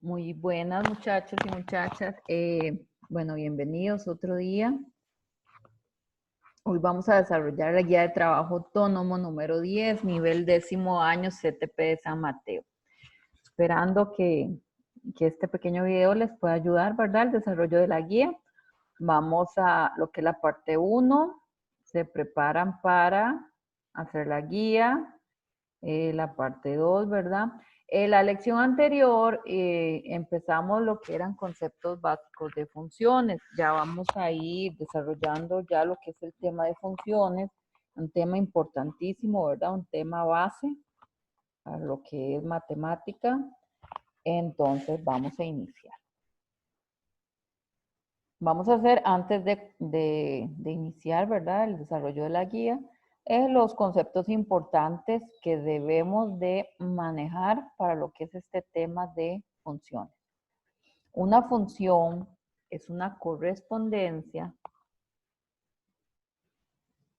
Muy buenas muchachos y muchachas. Bueno, bienvenidos otro día. Hoy vamos a desarrollar la guía de trabajo autónomo número 10, nivel 10º año CTP de San Mateo. Esperando que este pequeño video les pueda ayudar, ¿verdad? Al desarrollo de la guía. Vamos a lo que es la parte 1. Se preparan para hacer la guía. La parte 2, ¿verdad? La lección anterior empezamos lo que eran conceptos básicos de funciones. Ya vamos a ir desarrollando ya lo que es el tema de funciones, un tema importantísimo, ¿verdad? Un tema base para lo que es matemática. Entonces vamos a iniciar. Vamos a hacer antes de iniciar, ¿verdad? El desarrollo de la guía. Los conceptos importantes que debemos de manejar para lo que es este tema de funciones. Una función es una correspondencia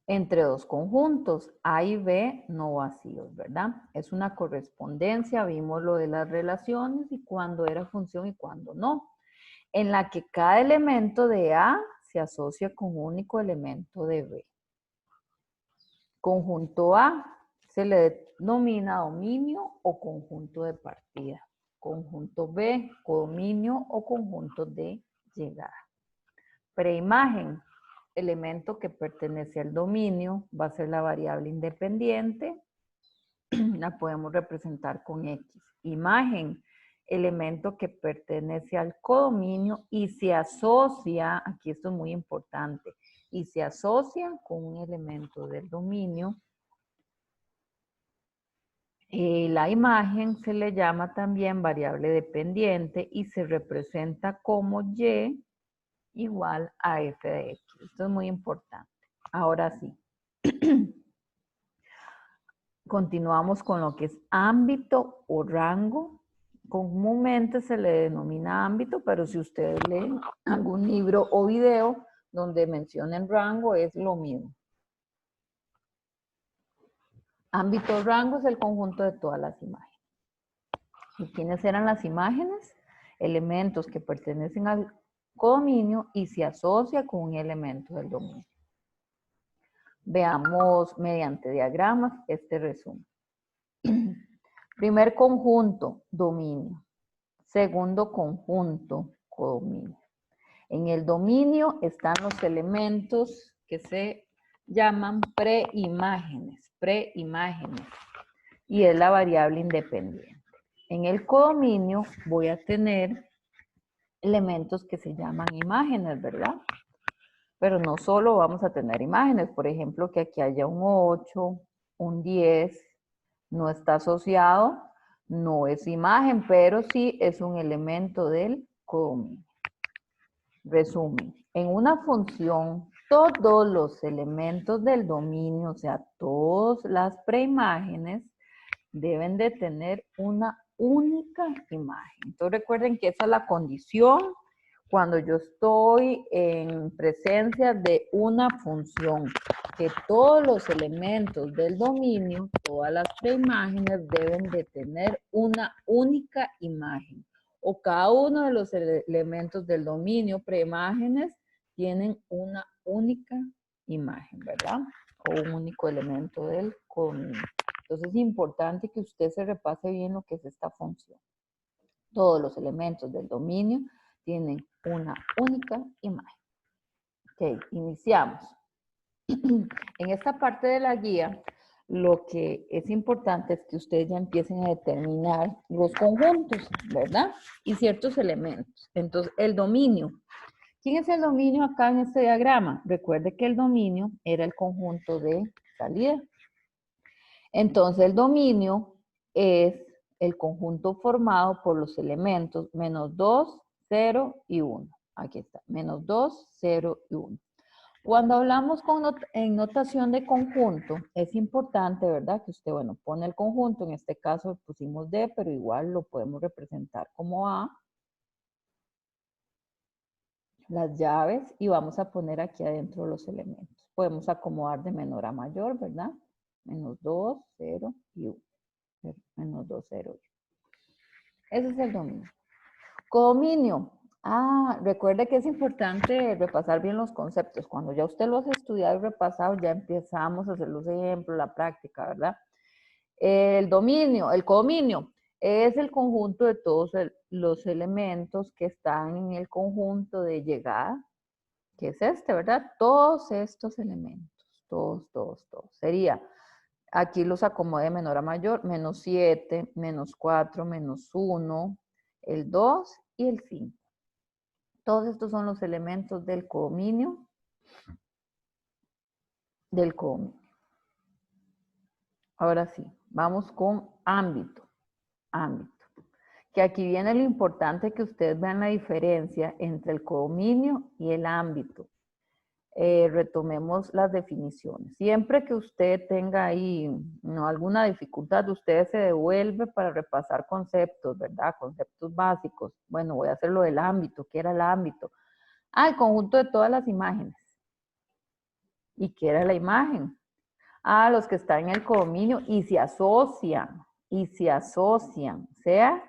entre dos conjuntos, A y B no vacíos, ¿verdad? Es una correspondencia, vimos lo de las relaciones y cuándo era función y cuándo no, en la que cada elemento de A se asocia con un único elemento de B. Conjunto A se le denomina dominio o conjunto de partida. Conjunto B, codominio o conjunto de llegada. Preimagen, elemento que pertenece al dominio, va a ser la variable independiente, la podemos representar con X. Imagen, elemento que pertenece al codominio y se asocia, aquí esto es muy importante, y se asocia con un elemento del dominio. La imagen se le llama también variable dependiente y se representa como Y igual a f de x. Esto es muy importante. Ahora sí. Continuamos con lo que es ámbito o rango. Comúnmente se le denomina ámbito, pero si ustedes leen algún libro o video donde mencionen rango, es lo mismo. Ámbito o rango es el conjunto de todas las imágenes. ¿Y quiénes eran las imágenes? Elementos que pertenecen al codominio y se asocia con un elemento del dominio. Veamos mediante diagramas este resumen. Primer conjunto, dominio. Segundo conjunto, codominio. En el dominio están los elementos que se llaman preimágenes, y es la variable independiente. En el codominio voy a tener elementos que se llaman imágenes, ¿verdad? Pero no solo vamos a tener imágenes, por ejemplo, que aquí haya un 8, un 10, no está asociado, no es imagen, pero sí es un elemento del codominio. Resumen, en una función, todos los elementos del dominio, o sea, todas las preimágenes, deben de tener una única imagen. Entonces recuerden que esa es la condición cuando yo estoy en presencia de una función, que todos los elementos del dominio, todas las preimágenes deben de tener una única imagen. O cada uno de los elementos del dominio, preimágenes, tienen una única imagen, ¿verdad? O un único elemento del codominio. Entonces es importante que usted se repase bien lo que es esta función. Todos los elementos del dominio tienen una única imagen. Ok, iniciamos. En esta parte de la guía, lo que es importante es que ustedes ya empiecen a determinar los conjuntos, ¿verdad? Y ciertos elementos. Entonces, el dominio. ¿Quién es el dominio acá en este diagrama? Recuerde que el dominio era el conjunto de salida. Entonces, el dominio es el conjunto formado por los elementos menos 2, 0 y 1. Aquí está, menos 2, 0 y 1. Cuando hablamos en notación de conjunto, es importante, ¿verdad? Que usted, bueno, pone el conjunto, en este caso pusimos D, pero igual lo podemos representar como A. Las llaves y vamos a poner aquí adentro los elementos. Podemos acomodar de menor a mayor, ¿verdad? Menos 2, 0 y 1. Menos 2, 0 y 1. Ese es el dominio. Codominio. Recuerde que es importante repasar bien los conceptos. Cuando ya usted los ha estudiado y repasado, ya empezamos a hacer los ejemplos, la práctica, ¿verdad? El dominio, el codominio, es el conjunto de todos los elementos que están en el conjunto de llegada, que es este, ¿verdad? Todos estos elementos, todos. Sería, aquí los acomodé de menor a mayor, -7, -4, -1, el 2 y el 5. Todos estos son los elementos del codominio. Ahora sí, vamos con ámbito. Que aquí viene lo importante que ustedes vean la diferencia entre el codominio y el ámbito. Retomemos las definiciones. Siempre que usted tenga ahí alguna dificultad, usted se devuelve para repasar conceptos, ¿verdad? Conceptos básicos. Bueno, voy a hacer lo del ámbito. ¿Qué era el ámbito? El conjunto de todas las imágenes. ¿Y qué era la imagen? Los que están en el codominio y se asocian, o sea,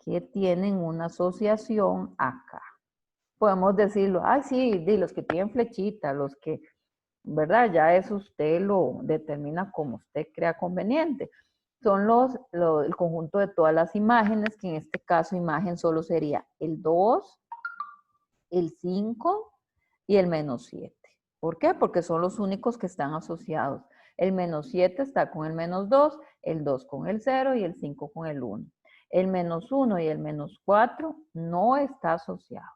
que tienen una asociación acá. Podemos decirlo, sí, de los que tienen flechita, los que, ¿verdad? Ya eso usted lo determina como usted crea conveniente. Son el conjunto de todas las imágenes, que en este caso imagen solo sería el 2, el 5 y el -7. ¿Por qué? Porque son los únicos que están asociados. El -7 está con el -2, el 2 con el 0 y el 5 con el 1. El -1 y el -4 no está asociado.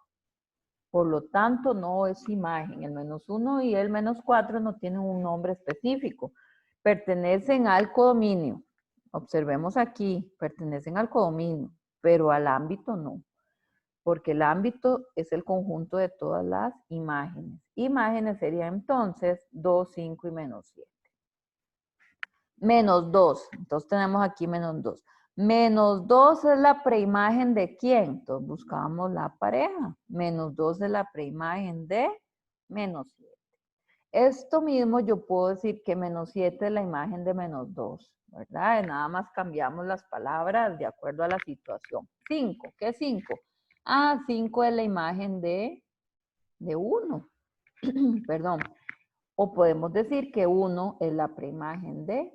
Por lo tanto, no es imagen. El -1 y el -4 no tienen un nombre específico. Pertenecen al codominio. Observemos aquí, pertenecen al codominio, pero al ámbito no. Porque el ámbito es el conjunto de todas las imágenes. Imágenes serían entonces 2, 5 y -7. -2, entonces tenemos aquí -2. -2 es la preimagen de ¿quién? Entonces buscamos la pareja. -2 es la preimagen de -7. Esto mismo yo puedo decir que -7 es la imagen de -2, ¿verdad? Nada más cambiamos las palabras de acuerdo a la situación. 5, ¿qué es 5? 5 es la imagen de 1, perdón. O podemos decir que 1 es la preimagen de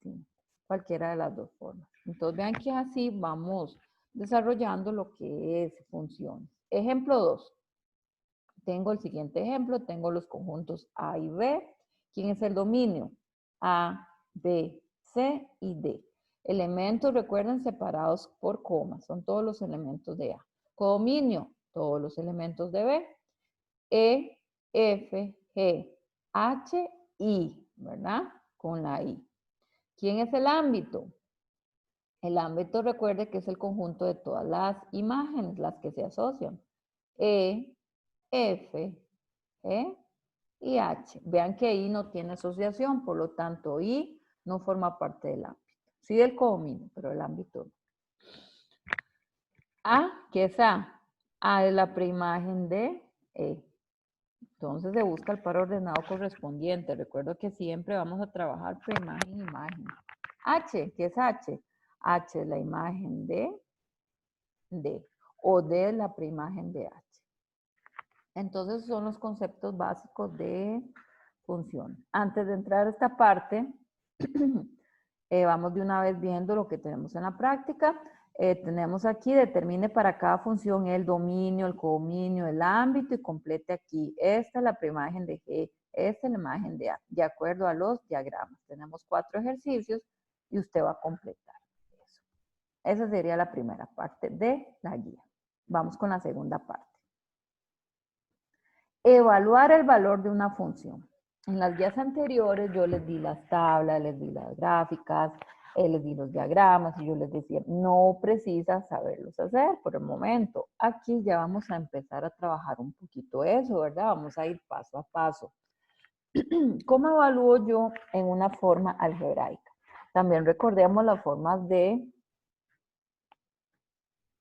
5, cualquiera de las dos formas. Entonces vean que así vamos desarrollando lo que es funciones. Ejemplo 2. Tengo el siguiente ejemplo, tengo los conjuntos A y B. ¿Quién es el dominio? A, B, C y D. Elementos, recuerden, separados por comas. Son todos los elementos de A. Codominio, todos los elementos de B. E, F, G, H, I, ¿verdad? Con la I. ¿Quién es el ámbito? El ámbito, recuerde que es el conjunto de todas las imágenes, las que se asocian. E, F, G y H. Vean que I no tiene asociación, por lo tanto I no forma parte del ámbito. Sí del codominio, pero el ámbito no. ¿Qué es A? A es la preimagen de E. Entonces se busca el par ordenado correspondiente. Recuerdo que siempre vamos a trabajar preimagen, imagen. H, ¿qué es H? H es la imagen de D. O D es la preimagen de H. Entonces son los conceptos básicos de función. Antes de entrar a esta parte, vamos de una vez viendo lo que tenemos en la práctica. Tenemos aquí, determine para cada función el dominio, el codominio, el ámbito y complete aquí. Esta es la preimagen de G, esta es la imagen de A, de acuerdo a los diagramas. Tenemos 4 ejercicios y usted va a completar eso. Esa sería la primera parte de la guía. Vamos con la segunda parte. Evaluar el valor de una función. En las guías anteriores yo les di las tablas, les di las gráficas, les di los diagramas y yo les decía, no precisa saberlos hacer por el momento. Aquí ya vamos a empezar a trabajar un poquito eso, ¿verdad? Vamos a ir paso a paso. ¿Cómo evalúo yo en una forma algebraica? También recordemos las formas de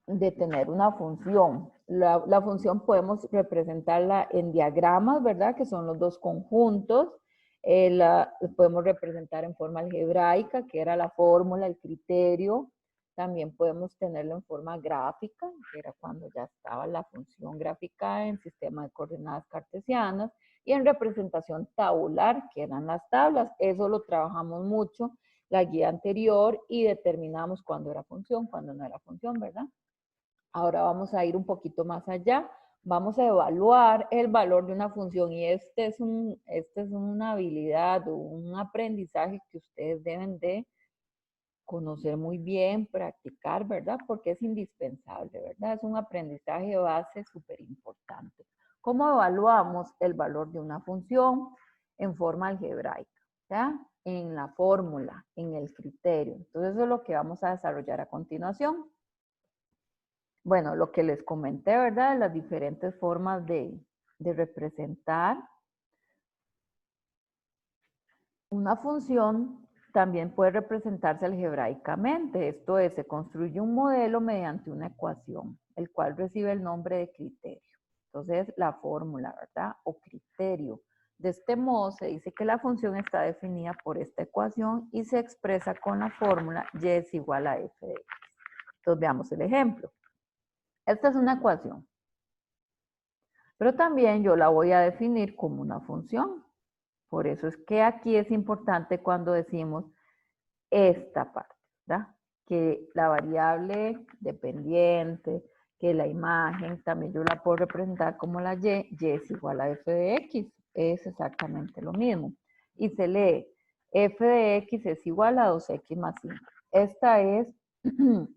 tener una función. La función podemos representarla en diagramas, ¿verdad? Que son los dos conjuntos. La podemos representar en forma algebraica, que era la fórmula, el criterio. También podemos tenerlo en forma gráfica, que era cuando ya estaba la función gráfica en sistema de coordenadas cartesianas, y en representación tabular, que eran las tablas. Eso lo trabajamos mucho la guía anterior y determinamos cuándo era función, cuándo no era función, ¿verdad? Ahora vamos a ir un poquito más allá. Vamos a evaluar el valor de una función y esta es una habilidad o un aprendizaje que ustedes deben de conocer muy bien, practicar, ¿verdad? Porque es indispensable, ¿verdad? Es un aprendizaje base súper importante. ¿Cómo evaluamos el valor de una función? En forma algebraica, ¿ya? En la fórmula, en el criterio. Entonces eso es lo que vamos a desarrollar a continuación. Bueno, lo que les comenté, ¿verdad? Las diferentes formas de representar una función también puede representarse algebraicamente. Esto es, se construye un modelo mediante una ecuación, el cual recibe el nombre de criterio. Entonces, la fórmula, ¿verdad? O criterio. De este modo, se dice que la función está definida por esta ecuación y se expresa con la fórmula y es igual a f de x. Entonces, veamos el ejemplo. Esta es una ecuación. Pero también yo la voy a definir como una función. Por eso es que aquí es importante cuando decimos esta parte, ¿verdad? Que la variable dependiente, que la imagen, también yo la puedo representar como la y es igual a f de x, es exactamente lo mismo. Y se lee, f de x es igual a 2x más 5. Esta es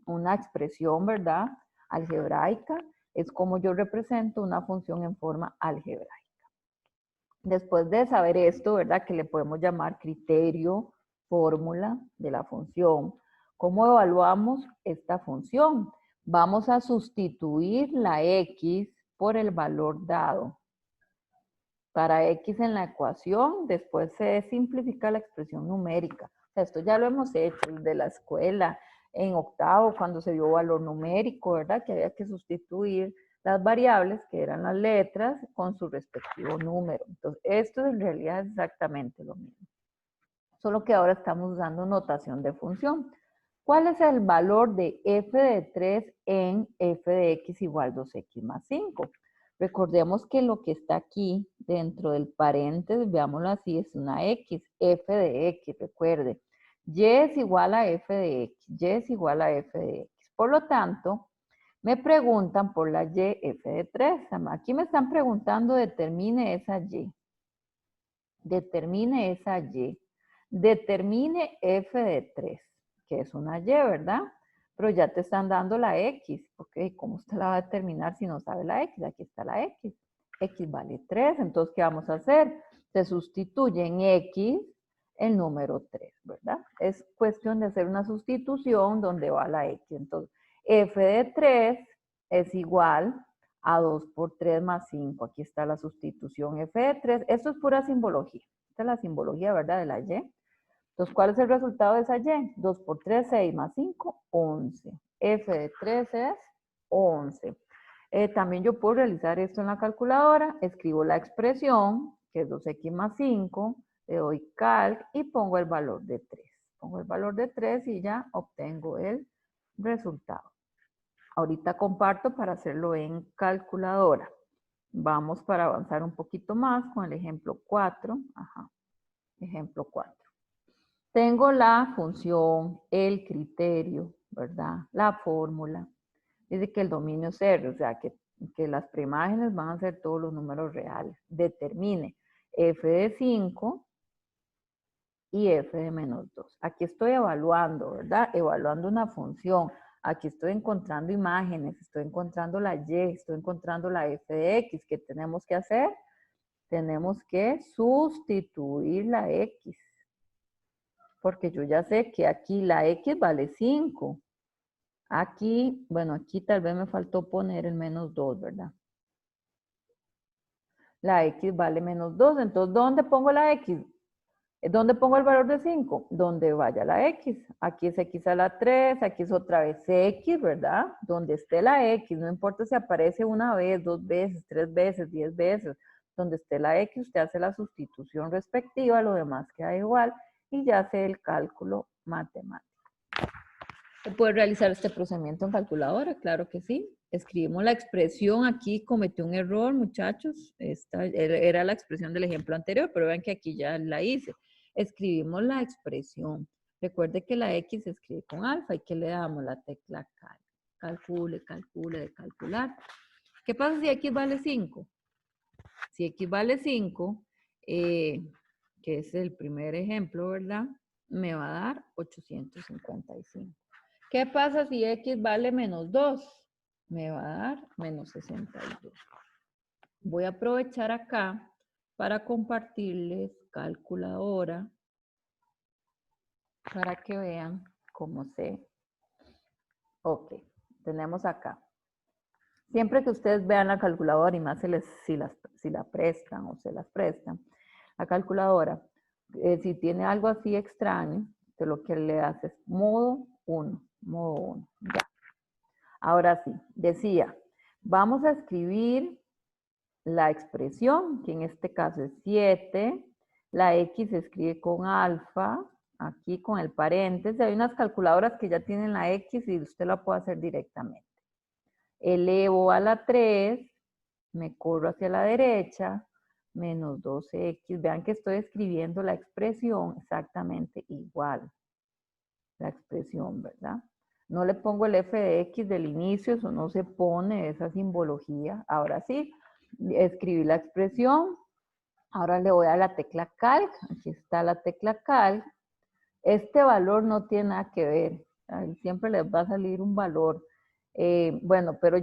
una expresión, ¿verdad? Algebraica, es como yo represento una función en forma algebraica. Después de saber esto, ¿verdad? Que le podemos llamar criterio, fórmula de la función. ¿Cómo evaluamos esta función? Vamos a sustituir la x por el valor dado. Para x en la ecuación, después se simplifica la expresión numérica. O sea, esto ya lo hemos hecho desde la escuela, en octavo, cuando se dio valor numérico, ¿verdad? Que había que sustituir las variables, que eran las letras, con su respectivo número. Entonces, esto en realidad es exactamente lo mismo. Solo que ahora estamos usando notación de función. ¿Cuál es el valor de f de 3 en f de x igual 2x más 5? Recordemos que lo que está aquí dentro del paréntesis, veámoslo así, es una x, f de x, recuerde. Y es igual a f de x, y es igual a f de x. Por lo tanto, me preguntan por la y f de 3. Aquí me están preguntando, determine esa y. Determine esa y. Determine f de 3, que es una y, ¿verdad? Pero ya te están dando la x. Ok, ¿cómo usted la va a determinar si no sabe la x? Aquí está la x. X vale 3, entonces, ¿qué vamos a hacer? Se sustituye en x el número 3, ¿verdad? Es cuestión de hacer una sustitución donde va la x. Entonces, f de 3 es igual a 2 por 3 más 5. Aquí está la sustitución f de 3. Esto es pura simbología. Esta es la simbología, ¿verdad? De la y. Entonces, ¿cuál es el resultado de esa y? 2 por 3, 6 más 5, 11. F de 3 es 11. También yo puedo realizar esto en la calculadora. Escribo la expresión, que es 2x más 5. Le doy calc y pongo el valor de 3. Pongo el valor de 3 y ya obtengo el resultado. Ahorita comparto para hacerlo en calculadora. Vamos para avanzar un poquito más con el ejemplo 4. Ajá. Ejemplo 4. Tengo la función, el criterio, ¿verdad? La fórmula. Dice que el dominio es R, o sea, que las preimágenes van a ser todos los números reales. Determine f de 5 y f de menos 2. Aquí estoy evaluando, ¿verdad? Evaluando una función. Aquí estoy encontrando imágenes, estoy encontrando la y, estoy encontrando la f de x. ¿Qué tenemos que hacer? Tenemos que sustituir la x. Porque yo ya sé que aquí la x vale 5. Aquí, bueno, aquí tal vez me faltó poner el menos 2, ¿verdad? La x vale menos 2. Entonces, ¿dónde pongo la x? ¿Dónde pongo el valor de 5? Donde vaya la x. Aquí es x a la 3, aquí es otra vez x, ¿verdad? Donde esté la x, no importa si aparece una vez, 2 veces, 3 veces, 10 veces. Donde esté la x, usted hace la sustitución respectiva, lo demás queda igual y ya hace el cálculo matemático. ¿Se puede realizar este procedimiento en calculadora? Claro que sí. Escribimos la expresión. Aquí cometí un error, muchachos. Esta era la expresión del ejemplo anterior, pero vean que aquí ya la hice. Escribimos la expresión. Recuerde que la X se escribe con alfa y que le damos la tecla cal. Calcule, calcule, de calcular. ¿Qué pasa si X vale 5? Si X vale 5, que es el primer ejemplo, ¿verdad? Me va a dar 855. ¿Qué pasa si X vale menos 2? Me va a dar menos 62. Voy a aprovechar acá para compartirles calculadora para que vean cómo se... Ok, tenemos acá. Siempre que ustedes vean la calculadora y más si la prestan o se las prestan, la calculadora, si tiene algo así extraño, te lo que le haces modo 1, ya. Ahora sí, decía, vamos a escribir la expresión, que en este caso es 7, la X se escribe con alfa, aquí con el paréntesis, hay unas calculadoras que ya tienen la X y usted la puede hacer directamente. Elevo a la 3, me corro hacia la derecha, menos 12X, vean que estoy escribiendo la expresión exactamente igual, la expresión, ¿verdad? No le pongo el f de x del inicio, eso no se pone, esa simbología. Ahora sí, escribí la expresión. Ahora le voy a la tecla calc. Aquí está la tecla calc. Este valor no tiene nada que ver. Ahí siempre les va a salir un valor. Bueno, pero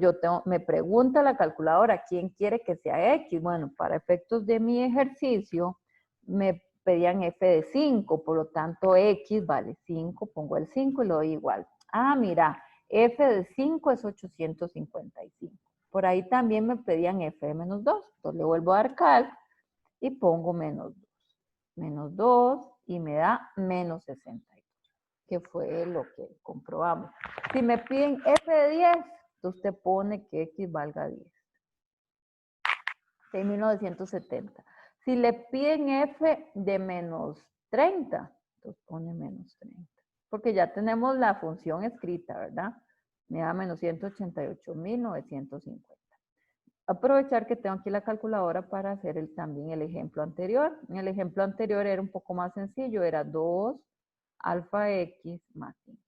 me pregunta la calculadora, ¿quién quiere que sea X? Bueno, para efectos de mi ejercicio, me pedían f de 5, por lo tanto X vale 5, pongo el 5 y lo doy igual. Ah, mira, f de 5 es 855. Por ahí también me pedían f de menos 2, entonces le vuelvo a dar calc y pongo menos 2. Menos 2 y me da menos 62, que fue lo que comprobamos. Si me piden f de 10, usted pone que x valga 10. 6.970. Si le piden f de menos 30, entonces pone menos 30. Porque ya tenemos la función escrita, ¿verdad? Me da menos 188.950. Aprovechar que tengo aquí la calculadora para hacer también el ejemplo anterior. En el ejemplo anterior era un poco más sencillo, era 2 alfa x más 5.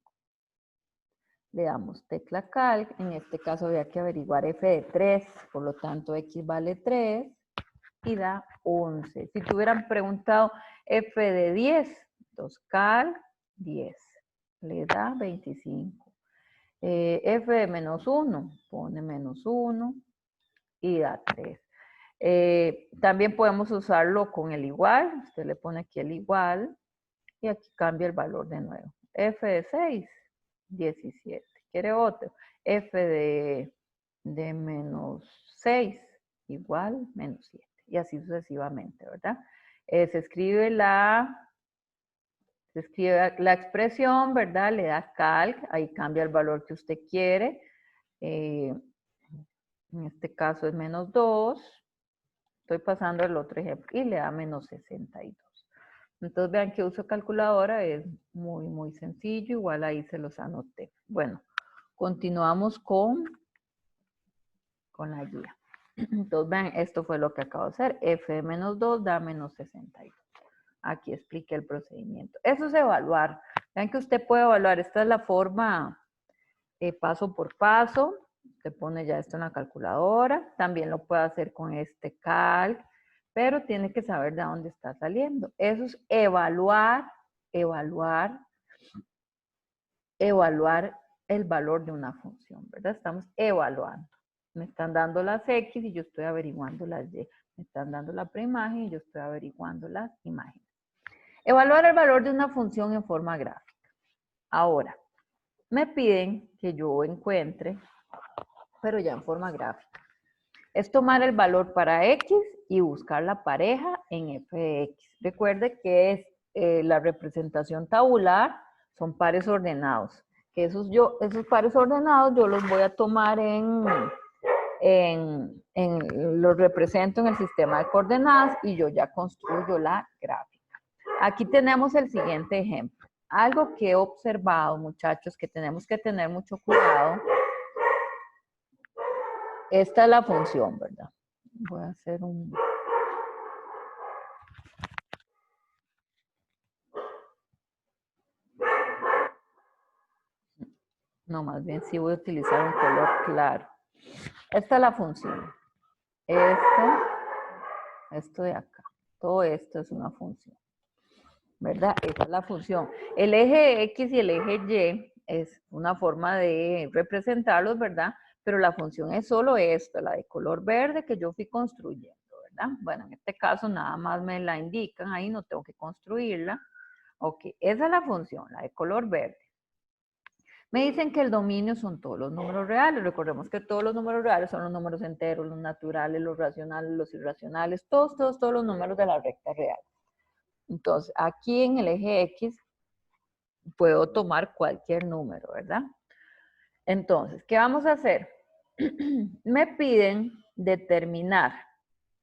Le damos tecla calc, en este caso había que averiguar f de 3, por lo tanto x vale 3 y da 11. Si te hubieran preguntado f de 10, entonces calc 10, le da 25. F de menos 1, pone menos 1 y da 3. También podemos usarlo con el igual. Usted le pone aquí el igual y aquí cambia el valor de nuevo. F de 6, 17. ¿Quiere otro? F de menos 6 igual menos 7. Y así sucesivamente, ¿verdad? Se escribe la expresión, ¿verdad? Le da calc, ahí cambia el valor que usted quiere. En este caso es menos 2. Estoy pasando el otro ejemplo y le da menos 62. Entonces vean que uso calculadora, es muy, muy sencillo. Igual ahí se los anoté. Bueno, continuamos con la guía. Entonces vean, esto fue lo que acabo de hacer. F de menos 2 da menos 62. Aquí expliqué el procedimiento. Eso es evaluar. Vean que usted puede evaluar. Esta es la forma paso por paso. Usted pone ya esto en la calculadora. También lo puede hacer con este calc, pero tiene que saber de dónde está saliendo. Eso es evaluar el valor de una función, ¿verdad? Estamos evaluando. Me están dando las X y yo estoy averiguando las Y. Me están dando la preimagen y yo estoy averiguando las imágenes. Evaluar el valor de una función en forma gráfica. Ahora, me piden que yo encuentre, pero ya en forma gráfica. Es tomar el valor para X y buscar la pareja en f de X. Recuerde que es la representación tabular, son pares ordenados. Que esos pares ordenados yo los voy a tomar los represento en el sistema de coordenadas y yo ya construyo la gráfica. Aquí tenemos el siguiente ejemplo. Algo que he observado, muchachos, que tenemos que tener mucho cuidado. Esta es la función, ¿verdad? Voy a hacer un... No, más bien sí voy a utilizar un color claro. Esta es la función. Esto de acá. Todo esto es una función. ¿Verdad? Esa es la función. El eje X y el eje Y es una forma de representarlos, ¿verdad? Pero la función es solo esto, la de color verde que yo fui construyendo, ¿verdad? Bueno, en este caso nada más me la indican, ahí no tengo que construirla. Ok, esa es la función, la de color verde. Me dicen que el dominio son todos los números reales. Recordemos que todos los números reales son los números enteros, los naturales, los racionales, los irracionales, todos los números de la recta real. Entonces, aquí en el eje X puedo tomar cualquier número, ¿verdad? Entonces, ¿qué vamos a hacer? Me piden determinar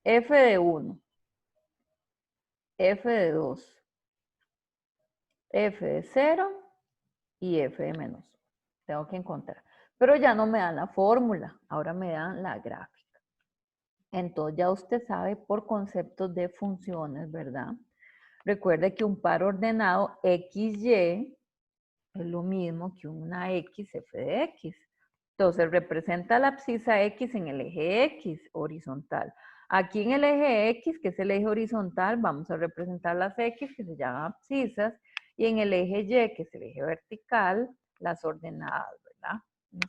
f de 1, f de 2, f de 0 y f de menos 1. Tengo que encontrar. Pero ya no me dan la fórmula, ahora me dan la gráfica. Entonces ya usted sabe por conceptos de funciones, ¿verdad? Recuerde que un par ordenado XY es lo mismo que una X f de X. Entonces representa la abscisa X en el eje X horizontal. Aquí en el eje X, que es el eje horizontal, vamos a representar las X que se llaman abscisas, y en el eje Y, que es el eje vertical, las ordenadas, ¿verdad?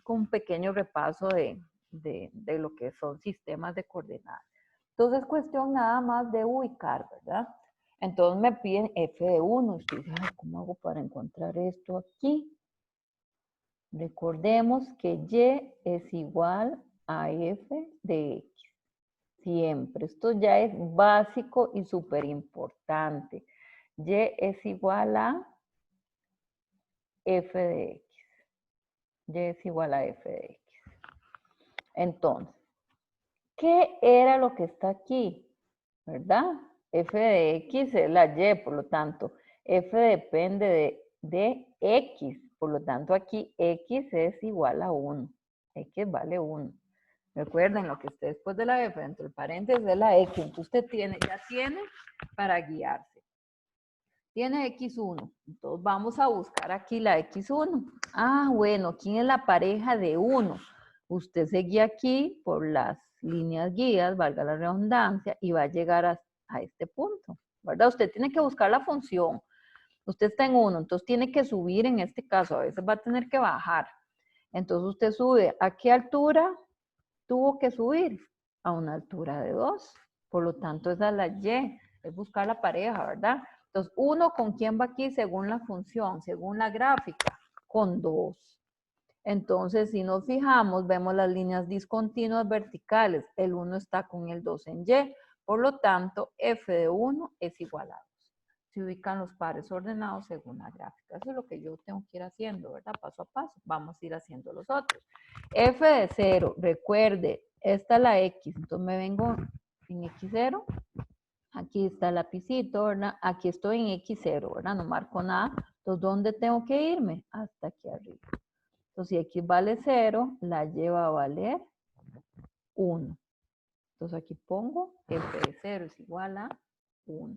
Con un pequeño repaso de lo que son sistemas de coordenadas. Entonces es cuestión nada más de ubicar, ¿verdad? Entonces me piden f de 1. Usted dice, ay, ¿cómo hago para encontrar esto aquí? Recordemos que y es igual a f de x. Siempre. Esto ya es básico y súper importante. Y es igual a f de x. Y es igual a f de x. Entonces, ¿qué era lo que está aquí? ¿Verdad? F de X es la Y, por lo tanto, F depende de X. Por lo tanto, aquí X es igual a 1. X vale 1. Recuerden, lo que esté después de la F, dentro del paréntesis de la X, entonces usted ya tiene para guiarse. Tiene X1. Entonces vamos a buscar aquí la X1. Ah, bueno, ¿quién es la pareja de 1? Usted se guía aquí por las líneas guías, valga la redundancia, y va a llegar a este punto, ¿verdad? Usted tiene que buscar la función. Usted está en 1, entonces tiene que subir en este caso. A veces va a tener que bajar. Entonces usted sube. ¿A qué altura tuvo que subir? A una altura de 2. Por lo tanto, esa es la Y. Es buscar la pareja, ¿verdad? Entonces, 1 con quién va aquí según la función, según la gráfica, con 2. Entonces, si nos fijamos, vemos las líneas discontinuas verticales. El 1 está con el 2 en Y. Por lo tanto, f de 1 es igual a 2. Se ubican los pares ordenados según la gráfica. Eso es lo que yo tengo que ir haciendo, ¿verdad? Paso a paso. Vamos a ir haciendo los otros. F de 0, recuerde, esta es la X. Entonces me vengo en X0. Aquí está el lapicito, ¿verdad? Aquí estoy en X0, ¿verdad? No marco nada. Entonces, ¿dónde tengo que irme? Hasta aquí arriba. Entonces, si X vale 0, la Y va a valer 1. Entonces, aquí pongo F de 0 es igual a 1.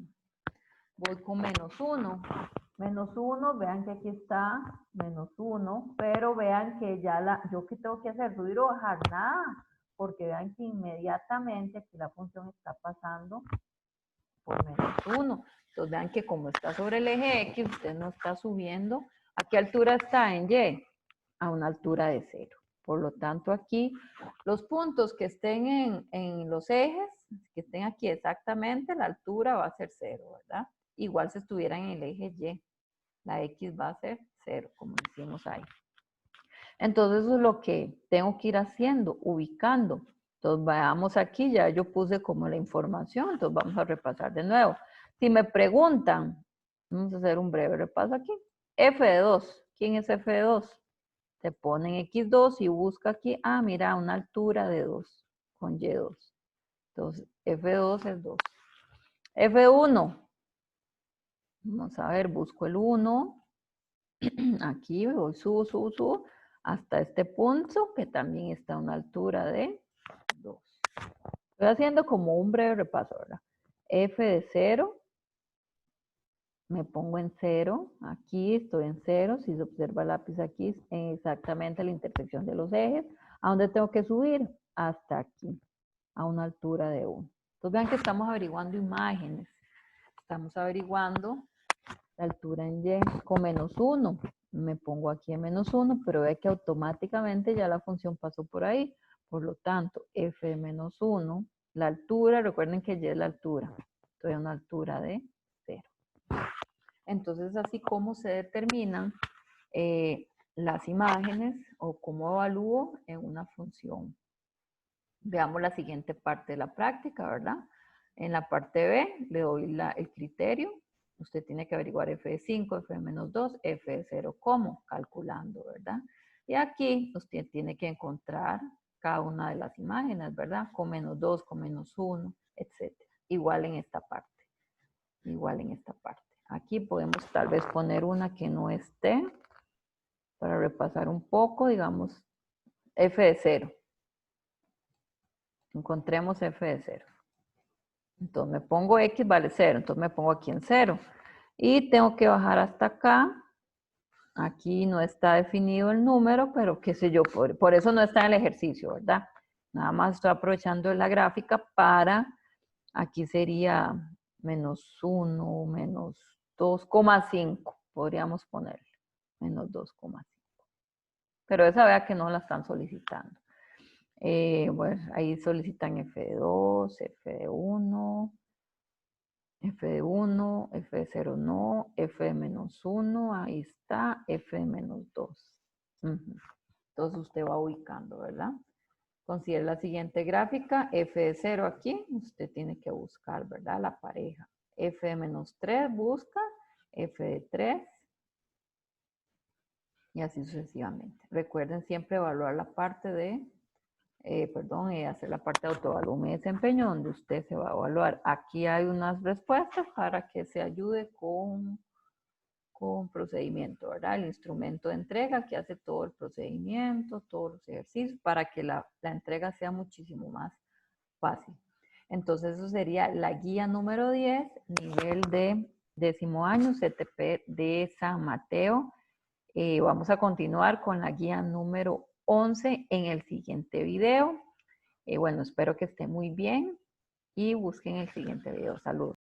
Voy con menos 1. Menos 1, vean que aquí está menos 1, pero vean que ya yo qué tengo que hacer, subir o bajar, nada, porque vean que inmediatamente aquí la función está pasando por menos 1. Entonces vean que como está sobre el eje X, usted no está subiendo. ¿A qué altura está en Y? A una altura de 0. Por lo tanto, aquí los puntos que estén en los ejes, que estén aquí exactamente, la altura va a ser 0, ¿verdad? Igual si estuvieran en el eje Y, la X va a ser 0, como decimos ahí. Entonces, eso es lo que tengo que ir haciendo, ubicando. Entonces, veamos aquí, ya yo puse como la información, entonces vamos a repasar de nuevo. Si me preguntan, vamos a hacer un breve repaso aquí. F de 2, ¿quién es F de 2? Te ponen X2 y busca aquí, ah, mira, una altura de 2 con Y2. Entonces, F2 es 2. F1, vamos a ver, busco el 1, Aquí voy, subo, hasta este punto, que también está a una altura de 2. Estoy haciendo como un breve repaso, ¿verdad? F de 0, me pongo en 0, aquí estoy en 0, si se observa el lápiz aquí, exactamente la intersección de los ejes, ¿a dónde tengo que subir? Hasta aquí, a una altura de 1. Entonces vean que estamos averiguando imágenes, estamos averiguando la altura en Y con -1. Me pongo aquí en -1, pero ve que automáticamente ya la función pasó por ahí. Por lo tanto, f de -1, la altura, recuerden que Y es la altura. Estoy a una altura de 0. Entonces, así como se determinan las imágenes o cómo evalúo en una función. Veamos la siguiente parte de la práctica, ¿verdad? En la parte B le doy el criterio. Usted tiene que averiguar f de 5, f de -2, f de 0, ¿cómo? Calculando, ¿verdad? Y aquí usted tiene que encontrar cada una de las imágenes, ¿verdad? Con -2, con -1, etc. Igual en esta parte. Igual en esta parte. Aquí podemos tal vez poner una que no esté para repasar un poco, digamos, f de 0. Encontremos f de 0. Entonces me pongo X vale 0, entonces me pongo aquí en 0. Y tengo que bajar hasta acá. Aquí no está definido el número, pero qué sé yo, por eso no está en el ejercicio, ¿verdad? Nada más estoy aprovechando la gráfica para, aquí sería -1, -2,5, podríamos ponerle, -2,5. Pero esa vea que no la están solicitando. Bueno, ahí solicitan f de 2, f de 1, f de 1, f de 0 no, f de -1, ahí está, f de -2. Entonces usted va ubicando, ¿verdad? Considere la siguiente gráfica, f de 0 aquí, usted tiene que buscar, ¿verdad? La pareja. F de -3 busca, f de 3 y así sucesivamente. Recuerden siempre evaluar la parte de hacer la parte de autoevalúo y desempeño donde usted se va a evaluar. Aquí hay unas respuestas para que se ayude con procedimiento, ¿verdad? El instrumento de entrega que hace todo el procedimiento, todos los ejercicios, para que la entrega sea muchísimo más fácil. Entonces, eso sería la guía número 10, nivel de 10º año, CTP de San Mateo. Vamos a continuar con la guía número 11 en el siguiente video. Bueno, espero que esté muy bien y busquen el siguiente video. Saludos.